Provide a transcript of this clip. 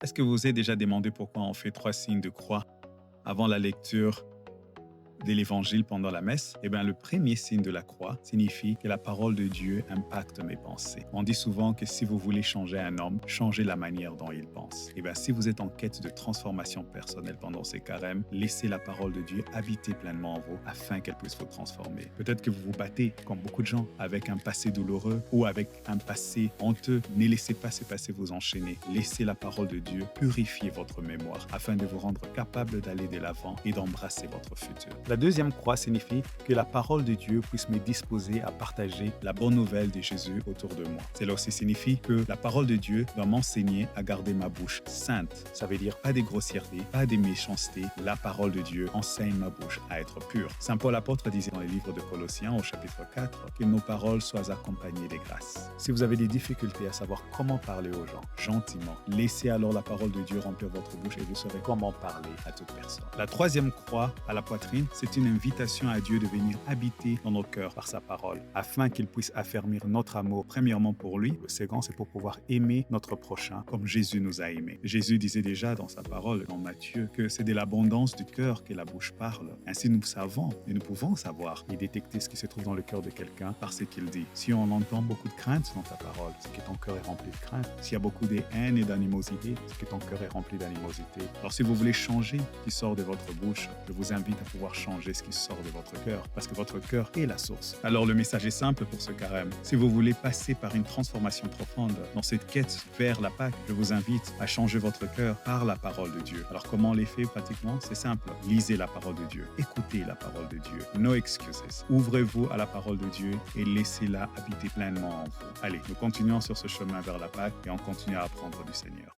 Est-ce que vous vous êtes déjà demandé pourquoi on fait 3 signes de croix avant la lecture de l'évangile pendant la messe? Eh bien, le premier signe de la croix signifie que la parole de Dieu impacte mes pensées. On dit souvent que si vous voulez changer un homme, changez la manière dont il pense. Eh bien, si vous êtes en quête de transformation personnelle pendant ces carèmes, laissez la parole de Dieu habiter pleinement en vous afin qu'elle puisse vous transformer. Peut-être que vous vous battez, comme beaucoup de gens, avec un passé douloureux ou avec un passé honteux. Ne laissez pas ce passé vous enchaîner. Laissez la parole de Dieu purifier votre mémoire afin de vous rendre capable d'aller de l'avant et d'embrasser votre futur. La deuxième croix signifie que la parole de Dieu puisse me disposer à partager la bonne nouvelle de Jésus autour de moi. Cela aussi signifie que la parole de Dieu doit m'enseigner à garder ma bouche sainte. Ça veut dire pas des grossièretés, pas des méchancetés. La parole de Dieu enseigne ma bouche à être pure. Saint Paul apôtre disait dans le livre de Colossiens au chapitre 4 que nos paroles soient accompagnées des grâces. Si vous avez des difficultés à savoir comment parler aux gens, gentiment, laissez alors la parole de Dieu remplir votre bouche et vous saurez comment parler à toute personne. La troisième croix à la poitrine, c'est une invitation à Dieu de venir habiter dans nos cœurs par sa parole, afin qu'il puisse affermir notre amour, premièrement pour lui. Le second, c'est pour pouvoir aimer notre prochain comme Jésus nous a aimés. Jésus disait déjà dans sa parole, dans Matthieu, que c'est de l'abondance du cœur que la bouche parle. Ainsi, nous savons et nous pouvons savoir et détecter ce qui se trouve dans le cœur de quelqu'un par ce qu'il dit. Si on entend beaucoup de crainte dans ta parole, c'est que ton cœur est rempli de crainte. S'il y a beaucoup de haine et d'animosité, c'est que ton cœur est rempli d'animosité. Alors si vous voulez changer ce qui sort de votre bouche, je vous invite à pouvoir changer ce qui sort de votre cœur, parce que votre cœur est la source. Alors le message est simple pour ce carême. Si vous voulez passer par une transformation profonde dans cette quête vers la Pâque, je vous invite à changer votre cœur par la parole de Dieu. Alors comment on les fait pratiquement? C'est simple. Lisez la parole de Dieu. Écoutez la parole de Dieu. No excuses. Ouvrez-vous à la parole de Dieu et laissez-la habiter pleinement en vous. Allez, nous continuons sur ce chemin vers la Pâque et on continue à apprendre du Seigneur.